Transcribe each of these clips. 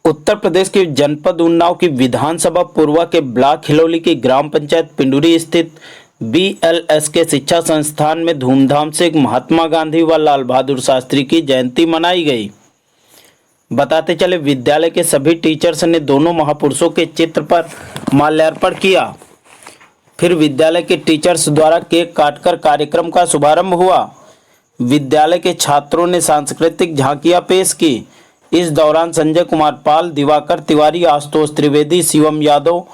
उत्तर प्रदेश के जनपद उन्नाव की विधानसभा पूर्वा के ब्लॉक हिलौली की ग्राम पंचायत पिंडुरी स्थित बीएलएस के शिक्षा संस्थान में धूमधाम से महात्मा गांधी व लाल बहादुर शास्त्री की जयंती मनाई गई। बताते चले विद्यालय के सभी टीचर्स ने दोनों महापुरुषों के चित्र पर माल्यार्पण किया। फिर विद्यालय के टीचर्स द्वारा केक काटकर कार्यक्रम का शुभारंभ हुआ। विद्यालय के छात्रों ने सांस्कृतिक झांकियां पेश की। इस दौरान संजय कुमार पाल, दिवाकर तिवारी, आशुतोष त्रिवेदी, शिवम यादव,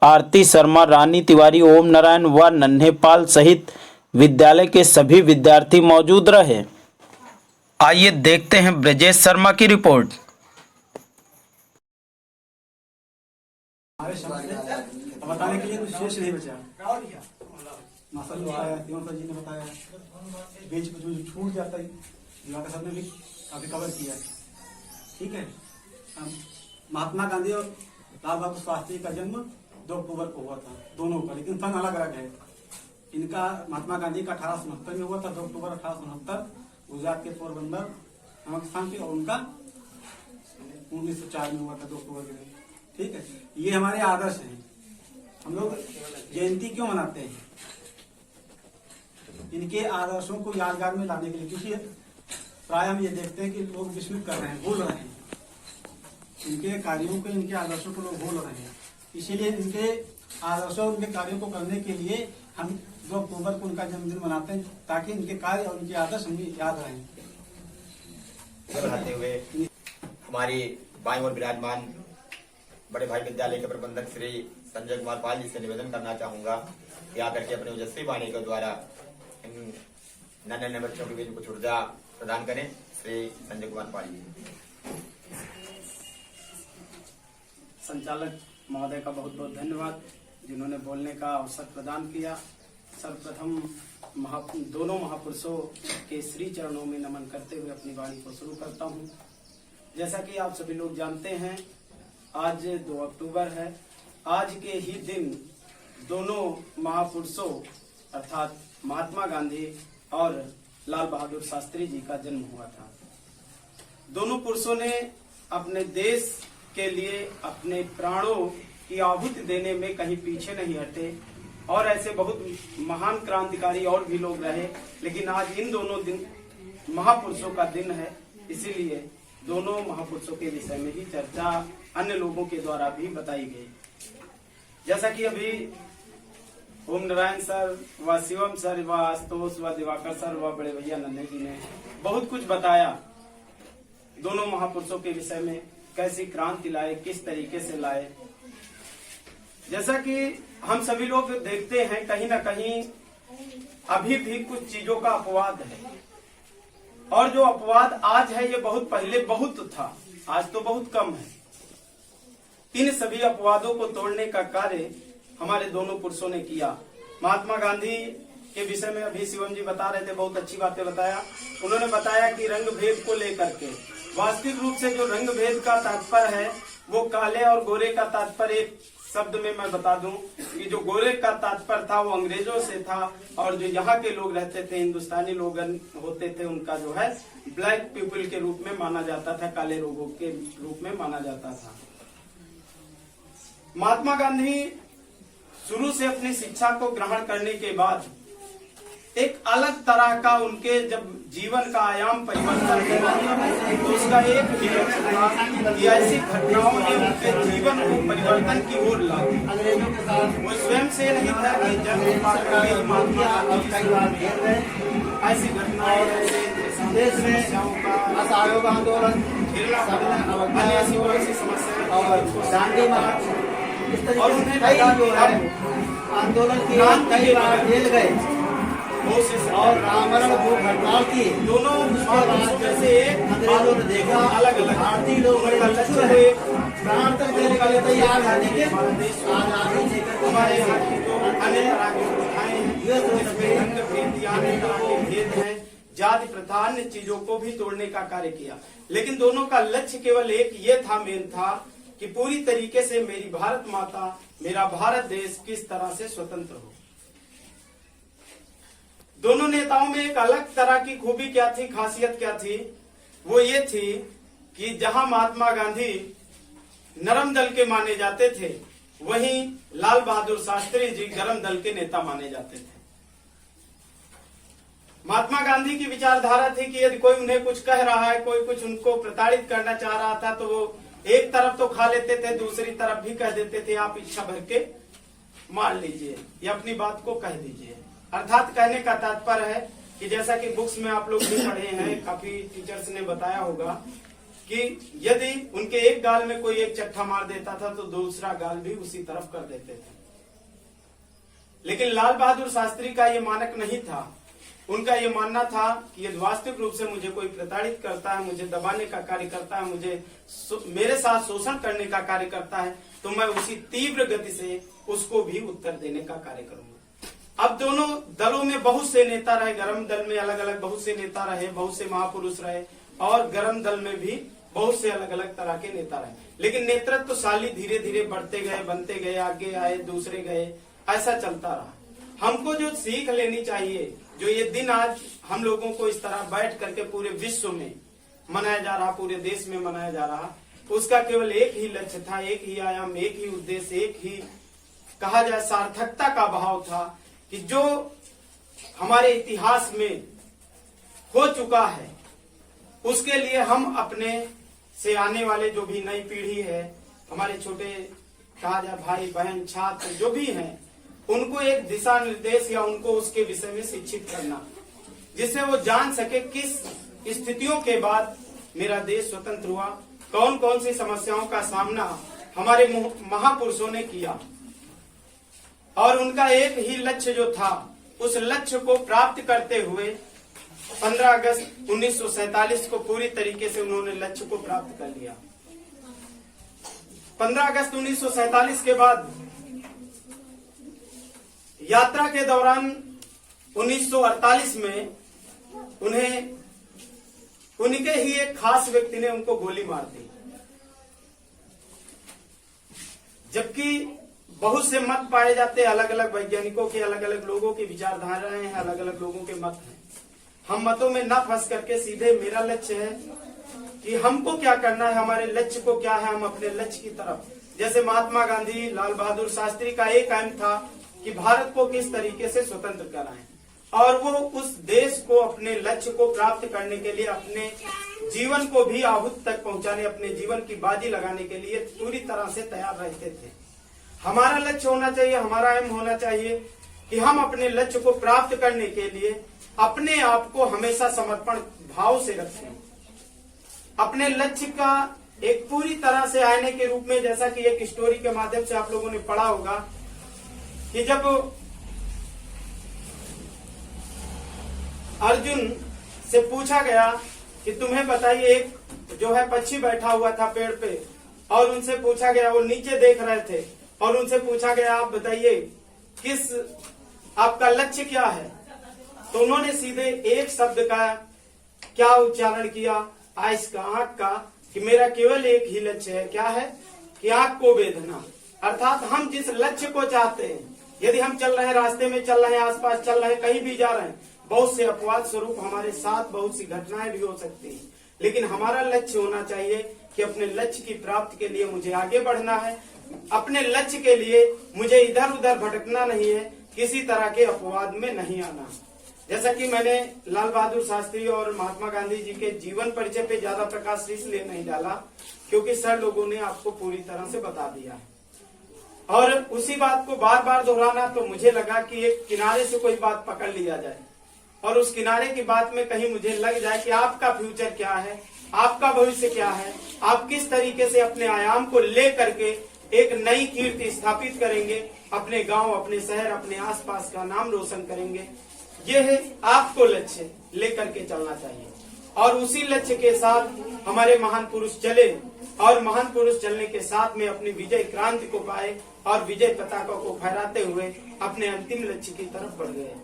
आरती शर्मा, रानी तिवारी, ओम नारायण व नन्हे पाल सहित विद्यालय के सभी विद्यार्थी मौजूद रहे। आइए देखते हैं ब्रजेश शर्मा की रिपोर्ट। बताने के लिए कुछ शेष नहीं बचा। मास्टर ने बताया, तिवारी जी ने बताया, बीच में जो छूट जाता है दिवाकर साहब ने भी काफी कवर किया। ठीक है। महात्मा गांधी और लाल बहादुर शास्त्री का जन्म 2 अक्टूबर को हुआ था, दोनों का, लेकिन सन अलग अलग है। इनका महात्मा गांधी का 1869 में हुआ था, 2 अक्टूबर 1869 गुजरात के पोरबंदर नामक स्थान पे, और उनका 1904 में हुआ था 2 अक्टूबर के दिन। ठीक है। ये हमारे आदर्श हैं। हम लोग जयंती क्यों मनाते हैं? इनके आदर्शों को यादगार में लाने के लिए, क्योंकि प्राय हम ये देखते हैं कि लोग विस्मृत कर रहे हैं, भूल रहे हैं इनके कार्यों को, इनके आदर्शों को लोग भूल रहे हैं। इसीलिए इनके आदर्शों, उनके कार्यों को करने के लिए हम 2 अक्टूबर को उनका जन्मदिन मनाते हैं, ताकि इनके कार्य और इनके आदर्श हमें याद रहें। बढ़ाते हुए हमारी बाईं ओर विराजमान बड़े भाई विद्यालय के प्रबंधक श्री संजय कुमार पाल जी से निवेदन करना चाहूंगा कि आकर के अपने ओजस्वी वाणी के द्वारा इन नन्हे बच्चों के बीच कुछ ऊर्जा प्रदान करें। श्री संजय कुमार पाल जी। संचालक महोदय का बहुत बहुत धन्यवाद, जिन्होंने बोलने का अवसर प्रदान किया। सर्वप्रथम दोनों महापुरुषों के श्री चरणों में नमन करते हुए अपनी वाणी को शुरू करता हूं। जैसा कि आप सभी लोग जानते हैं, आज 2 अक्टूबर है। आज के ही दिन दोनों महापुरुषों अर्थात महात्मा गांधी और लाल बहादुर शास्त्री जी का जन्म हुआ था। दोनों पुरुषों ने अपने देश के लिए अपने प्राणों की आहुति देने में कहीं पीछे नहीं हटे, और ऐसे बहुत महान क्रांतिकारी और भी लोग रहे, लेकिन आज इन दोनों दिन महापुरुषों का दिन है। इसीलिए दोनों महापुरुषों के विषय में ही चर्चा अन्य लोगों के द्वारा भी बताई गई। जैसा कि अभी ओम नारायण सर व शिवम सर व आशुतोष व दिवाकर सर व बड़े भैया नन्हे जी ने बहुत कुछ बताया दोनों महापुरुषों के विषय में, कैसी क्रांति लाए, किस तरीके से लाए। जैसा कि हम सभी लोग देखते हैं, कहीं ना कहीं अभी भी कुछ चीजों का अपवाद है, और जो अपवाद आज है ये बहुत पहले बहुत था, आज तो बहुत कम है। इन सभी अपवादों को तोड़ने का कार्य हमारे दोनों पुरुषों ने किया। महात्मा गांधी के विषय में अभी शिवम जी बता रहे थे, बहुत अच्छी बातें बताया। उन्होंने बताया कि रंग भेद को लेकर के वास्तविक रूप से जो रंग भेद का तात्पर्य है वो काले और गोरे का तात्पर्य एक शब्द में मैं बता दूं कि जो गोरे का तात्पर्य था वो अंग्रेजों से था, और जो यहाँ के लोग रहते थे, हिंदुस्तानी लोग होते थे, उनका जो है ब्लैक पीपल के रूप में माना जाता था, काले लोगों के रूप में माना जाता था। महात्मा गांधी शुरू से अपनी शिक्षा को ग्रहण करने के बाद एक अलग तरह का उनके जब जीवन का आयाम परिवर्तन हुआ, तो उसका एक ऐसी घटनाओं ने उनके जीवन को परिवर्तन की ओर ला दी। वो स्वयं से नहीं था कि जब ऐसी घटनाएं देश में असहयोग आंदोलन, ऐसी समस्याएं और उन्हें आंदोलन की कई बार जेल गए और आमरण भूख हड़ताल की। दोनों से अंग्रेजों ने देखा, अलग अलग भारतीय लोग बड़े लक्ष्य हुए, प्राण तक देने के लिए तैयार है, लेकिन आजादी हमारे यहाँ की जो अन्य तरह की प्रथाएं हैं, भेद है, जाति प्रथा, अन्य चीजों को भी तोड़ने का कार्य किया। लेकिन दोनों का लक्ष्य केवल एक ये था, मेन था कि पूरी तरीके से मेरी भारत माता, मेरा भारत देश किस तरह से स्वतंत्र हो। दोनों नेताओं में एक अलग तरह की खूबी क्या थी, खासियत क्या थी, वो ये थी कि जहां महात्मा गांधी नरम दल के माने जाते थे, वहीं लाल बहादुर शास्त्री जी गरम दल के नेता माने जाते थे। महात्मा गांधी की विचारधारा थी कि यदि कोई उन्हें कुछ कह रहा है, कोई कुछ उनको प्रताड़ित करना चाह रहा था, तो वो एक तरफ तो खा लेते थे, दूसरी तरफ भी कह देते थे आप इच्छा भर के मार लीजिए या अपनी बात को कह दीजिए। अर्थात कहने का तात्पर्य है कि जैसा कि बुक्स में आप लोग भी पढ़े हैं, काफी टीचर्स ने बताया होगा कि यदि उनके एक गाल में कोई एक चट्टा मार देता था तो दूसरा गाल भी उसी तरफ कर देते थे। लेकिन लाल बहादुर शास्त्री का ये मानक नहीं था। उनका ये मानना था कि यदि वास्तविक रूप से मुझे कोई प्रताड़ित करता है, मुझे दबाने का कार्य करता है, मुझे मेरे साथ शोषण करने का कार्य करता है, तो मैं उसी तीव्र गति से उसको भी उत्तर देने का कार्य करूंगा। अब दोनों दलों में बहुत से नेता रहे, गरम दल में अलग अलग बहुत से नेता रहे, बहुत से महापुरुष रहे, और गरम दल में भी बहुत से अलग अलग तरह के नेता रहे। लेकिन नेतृत्वशाली धीरे धीरे बढ़ते गए, बनते गए, आगे आए, दूसरे गए, ऐसा चलता रहा। हमको जो सीख लेनी चाहिए, जो ये दिन आज हम लोगों को इस तरह बैठ करके पूरे विश्व में मनाया जा रहा, पूरे देश में मनाया जा रहा, उसका केवल एक ही लक्ष्य था, एक ही आयाम, एक ही उद्देश्य, एक ही कहा जाए सार्थकता का भाव था कि जो हमारे इतिहास में हो चुका है उसके लिए हम अपने से आने वाले जो भी नई पीढ़ी है, हमारे छोटे कहा जाए भाई बहन छात्र जो भी हैं, उनको एक दिशा निर्देश या उनको उसके विषय में शिक्षित करना, जिससे वो जान सके किस स्थितियों के बाद मेरा देश स्वतंत्र हुआ, कौन कौन सी समस्याओं का सामना हमारे महापुरुषों ने किया, और उनका एक ही लक्ष्य जो था, उस लक्ष्य को प्राप्त करते हुए 15 अगस्त 1947 को पूरी तरीके से उन्होंने लक्ष्य को प्राप्त कर लिया। 15 अगस्त 1947 के बाद यात्रा के दौरान 1948 में उन्हें उनके ही एक खास व्यक्ति ने उनको गोली मार दी। जबकि बहुत से मत पाए जाते, अलग अलग वैज्ञानिकों के, अलग अलग लोगों की विचारधाराएं हैं, अलग अलग लोगों के मत हैं। हम मतों में न फंस करके सीधे मेरा लक्ष्य है कि हमको क्या करना है, हमारे लक्ष्य को क्या है, हम अपने लक्ष्य की तरफ, जैसे महात्मा गांधी, लाल बहादुर शास्त्री का एक एम था कि भारत को किस तरीके से स्वतंत्र कराएं, और वो उस देश को अपने लक्ष्य को प्राप्त करने के लिए अपने जीवन को भी आहूत तक पहुंचाने, अपने जीवन की बाजी लगाने के लिए पूरी तरह से तैयार रहते थे। हमारा लक्ष्य होना चाहिए, हमारा एम होना चाहिए कि हम अपने लक्ष्य को प्राप्त करने के लिए अपने आप को हमेशा समर्पण भाव से रखें, अपने लक्ष्य का एक पूरी तरह से आईने के रूप में, जैसा कि एक स्टोरी के माध्यम से आप लोगों ने पढ़ा होगा कि जब अर्जुन से पूछा गया कि तुम्हें बताइए, एक जो है पक्षी बैठा हुआ था पेड़ पे, और उनसे पूछा गया, वो नीचे देख रहे थे, और उनसे पूछा गया आप बताइए किस आपका लक्ष्य क्या है, तो उन्होंने सीधे एक शब्द का क्या उच्चारण किया, आइस का, आंख का, कि मेरा केवल एक ही लक्ष्य है, क्या है कि आंख को बेधना। अर्थात हम जिस लक्ष्य को चाहते हैं, यदि हम चल रहे हैं, रास्ते में चल रहे हैं, आसपास चल रहे हैं, कहीं भी जा रहे हैं, बहुत से अपवाद स्वरूप हमारे साथ बहुत सी घटनाएं भी हो सकती हैं, लेकिन हमारा लक्ष्य होना चाहिए कि अपने लक्ष्य की प्राप्ति के लिए मुझे आगे बढ़ना है, अपने लक्ष्य के लिए मुझे इधर उधर भटकना नहीं है, किसी तरह के अपवाद में नहीं आना। जैसा कि मैंने लाल बहादुर शास्त्री और महात्मा गांधी जी के जीवन परिचय पे ज्यादा प्रकाश इसलिए नहीं डाला क्योंकि सर लोगों ने आपको पूरी तरह से बता दिया है, और उसी बात को बार बार दोहराना, तो मुझे लगा कि एक किनारे से कोई बात पकड़ लिया जाए और उस किनारे की बात में कहीं मुझे लग जाए कि आपका फ्यूचर क्या है, आपका भविष्य क्या है, आप किस तरीके से अपने आयाम को ले करके एक नई कीर्ति स्थापित करेंगे, अपने गांव, अपने शहर, अपने आसपास का नाम रोशन करेंगे। ये है आपको लक्ष्य लेकर के चलना चाहिए, और उसी लक्ष्य के साथ हमारे महान पुरुष चले, और महान पुरुष चलने के साथ में अपनी विजय क्रांति को पाए और विजय पताका को फहराते हुए अपने अंतिम लक्ष्य की तरफ बढ़ गए।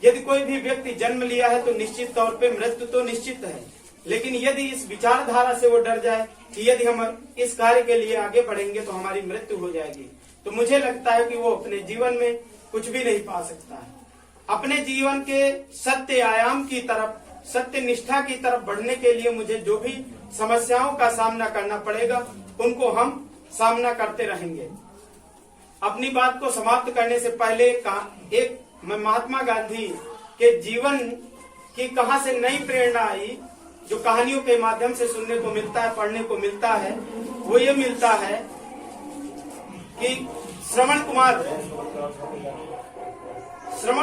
यदि कोई भी व्यक्ति जन्म लिया है तो निश्चित तौर पे मृत्यु तो निश्चित है, लेकिन यदि इस विचारधारा से वो डर जाए कि यदि हम इस कार्य के लिए आगे बढ़ेंगे तो हमारी मृत्यु हो जाएगी, तो मुझे लगता है कि वो अपने जीवन में कुछ भी नहीं पा सकता है। अपने जीवन के सत्य आयाम की तरफ, सत्य निष्ठा की तरफ बढ़ने के लिए मुझे जो भी समस्याओं का सामना करना पड़ेगा, उनको हम सामना करते रहेंगे। अपनी बात को समाप्त करने से पहले मैं महात्मा गांधी के जीवन की कहां से नई प्रेरणा आई, जो कहानियों के माध्यम से सुनने को मिलता है, पढ़ने को मिलता है, वो ये मिलता है कि श्रवण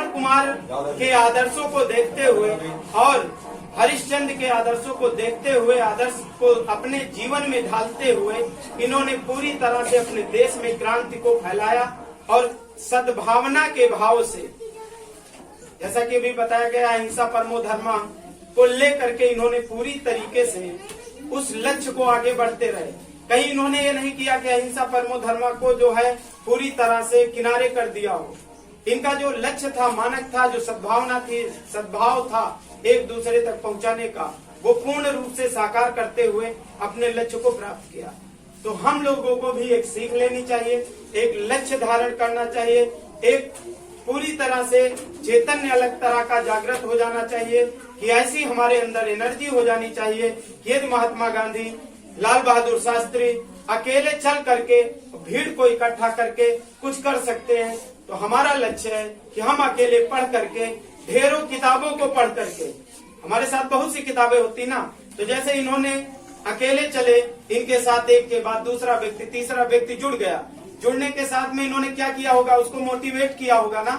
कुमार के आदर्शों को देखते हुए और हरिश्चंद्र के आदर्शों को देखते हुए, आदर्श को अपने जीवन में ढालते हुए इन्होंने पूरी तरह से अपने देश में क्रांति को फैलाया और सद्भावना के भाव से, जैसा कि अभी बताया गया, अहिंसा परमो धर्मा को लेकर के इन्होंने पूरी तरीके से उस लक्ष्य को आगे बढ़ते रहे। कहीं इन्होंने ये नहीं किया कि अहिंसा परमो धर्मा को जो है पूरी तरह से किनारे कर दिया हो। इनका जो लक्ष्य था, मानक था, जो सद्भावना थी, सद्भाव था एक दूसरे तक पहुंचाने का, वो पूर्ण रूप से साकार करते हुए अपने लक्ष्य को प्राप्त किया। तो हम लोगों को भी एक सीख लेनी चाहिए, एक लक्ष्य धारण करना चाहिए, एक पूरी तरह से चैतन्य अलग तरह का जागृत हो जाना चाहिए कि ऐसी हमारे अंदर एनर्जी हो जानी चाहिए कि यदि महात्मा गांधी, लाल बहादुर शास्त्री अकेले चल करके भीड़ को इकट्ठा करके कुछ कर सकते हैं, तो हमारा लक्ष्य है कि हम अकेले पढ़ करके, ढेरों किताबों को पढ़ करके, हमारे साथ बहुत सी किताबें होती ना, तो जैसे इन्होंने अकेले चले, इनके साथ एक के बाद दूसरा व्यक्ति, तीसरा व्यक्ति जुड़ गया। जुड़ने के साथ में इन्होंने क्या किया होगा, उसको मोटिवेट किया होगा ना,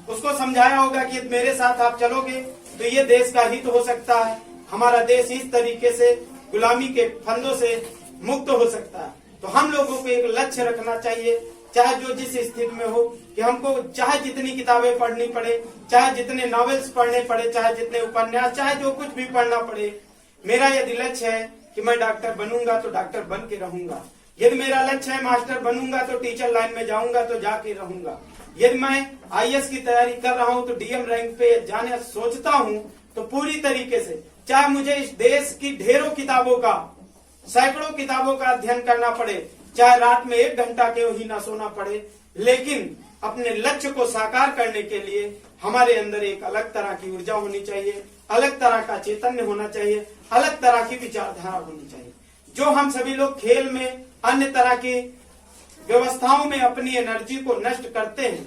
उसको समझाया होगा कि मेरे साथ आप चलोगे तो ये देश का हित हो सकता है, हमारा देश इस तरीके से गुलामी के फंदों से मुक्त हो सकता है। तो हम लोगों को एक लक्ष्य रखना चाहिए, चाहे जो जिस स्थिति में हो, कि हमको चाहे जितनी किताबें पढ़नी पड़े, चाहे जितने नॉवेल्स पढ़ने पड़े, चाहे जितने उपन्यास, चाहे जो कुछ भी पढ़ना पड़े, मेरा यदि लक्ष्य है कि मैं डॉक्टर बनूंगा तो डॉक्टर बन के रहूंगा। यदि मेरा लक्ष्य है मास्टर बनूंगा तो टीचर लाइन में जाऊंगा तो जाके रहूंगा। यदि मैं आईएएस की तैयारी कर रहा हूं तो डीएम रैंक पे जाने सोचता हूं, तो पूरी तरीके से, चाहे मुझे इस देश की ढेरों किताबों का, सैकड़ों किताबों का अध्ययन करना पड़े, चाहे रात में 1 घंटा के ही ना सोना पड़े, लेकिन अपने लक्ष्य को साकार करने के लिए हमारे अंदर एक अलग तरह की ऊर्जा होनी चाहिए, अलग तरह का चैतन्य होना चाहिए, अलग तरह की विचारधारा होनी चाहिए। जो हम सभी लोग खेल में, अन्य तरह की व्यवस्थाओं में अपनी एनर्जी को नष्ट करते हैं,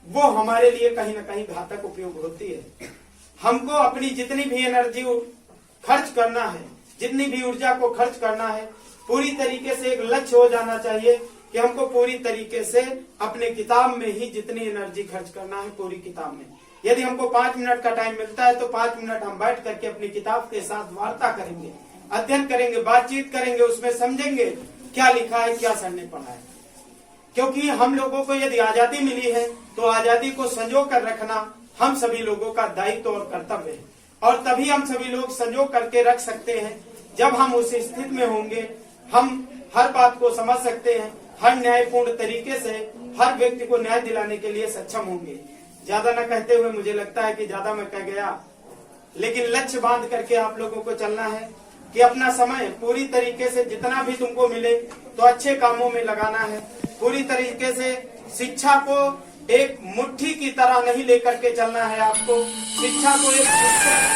वो हमारे लिए कहीं ना कहीं घातक उपयोग होती है। हमको अपनी जितनी भी एनर्जी खर्च करना है, जितनी भी ऊर्जा को खर्च करना है, पूरी तरीके से एक लक्ष्य हो जाना चाहिए कि हमको पूरी तरीके से अपने किताब में ही जितनी एनर्जी खर्च करना है, पूरी किताब में। यदि हमको 5 मिनट का टाइम मिलता है तो 5 मिनट हम बैठ करके अपनी किताब के साथ वार्ता करेंगे, अध्ययन करेंगे, बातचीत करेंगे, उसमें समझेंगे क्या लिखा है, क्या सर ने पढ़ा है। क्योंकि हम लोगों को यदि आजादी मिली है तो आजादी को संजो कर रखना हम सभी लोगों का दायित्व और कर्तव्य है, और तभी हम सभी लोग संजो करके रख सकते हैं जब हम उस स्थिति में होंगे। हम हर बात को समझ सकते हैं, हर न्यायपूर्ण तरीके से हर व्यक्ति को न्याय दिलाने के लिए सक्षम होंगे। ज्यादा न कहते हुए, मुझे लगता है कि ज्यादा मैं कह गया, लेकिन लक्ष्य बांध करके आप लोगों को चलना है कि अपना समय पूरी तरीके से जितना भी तुमको मिले तो अच्छे कामों में लगाना है। पूरी तरीके से शिक्षा को एक मुट्ठी की तरह नहीं लेकर के चलना है। आपको शिक्षा को एक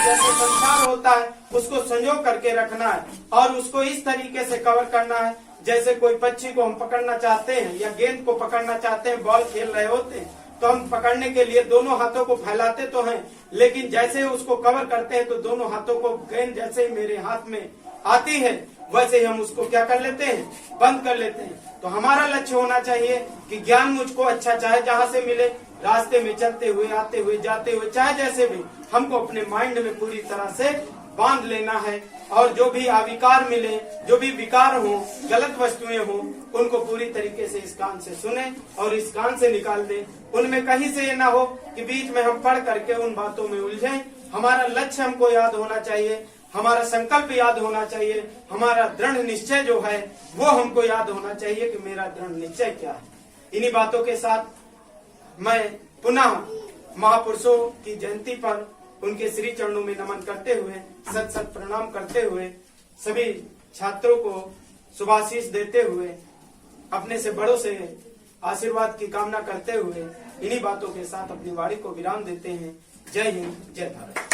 जैसे संसार होता है उसको संजो करके रखना है, और उसको इस तरीके से कवर करना है जैसे कोई पक्षी को हम पकड़ना चाहते हैं या गेंद को पकड़ना चाहते हैं, बॉल खेल रहे होते हैं तो हम पकड़ने के लिए दोनों हाथों को फैलाते तो हैं, लेकिन जैसे उसको कवर करते हैं तो दोनों हाथों को गेंद जैसे ही मेरे हाथ में आती है वैसे ही हम उसको क्या कर लेते हैं, बंद कर लेते हैं। तो हमारा लक्ष्य होना चाहिए कि ज्ञान मुझको अच्छा चाहे जहाँ से मिले, रास्ते में चलते हुए, आते हुए, जाते हुए, चाहे जैसे भी, हमको अपने माइंड में पूरी तरह से बांध लेना है, और जो भी अविकार मिले, जो भी विकार हो, गलत वस्तुएं हो, उनको पूरी तरीके से इस कान से सुने और इस कान से निकाल दें। उनमें कहीं से ये ना हो कि बीच में हम पढ़ करके उन बातों में उलझें। हमारा लक्ष्य हमको याद होना चाहिए, हमारा संकल्प याद होना चाहिए, हमारा दृढ़ निश्चय जो है वो हमको याद होना चाहिए कि मेरा दृढ़ निश्चय क्या है। इन्हीं बातों के साथ मैं पुनः महापुरुषों की जयंती पर उनके श्री चरणों में नमन करते हुए, सत सत प्रणाम करते हुए, सभी छात्रों को शुभाशीष देते हुए, अपने से बड़ों से आशीर्वाद की कामना करते हुए, इन्हीं बातों के साथ अपनी वाणी को विराम देते हैं। जय हिंद, जय भारत।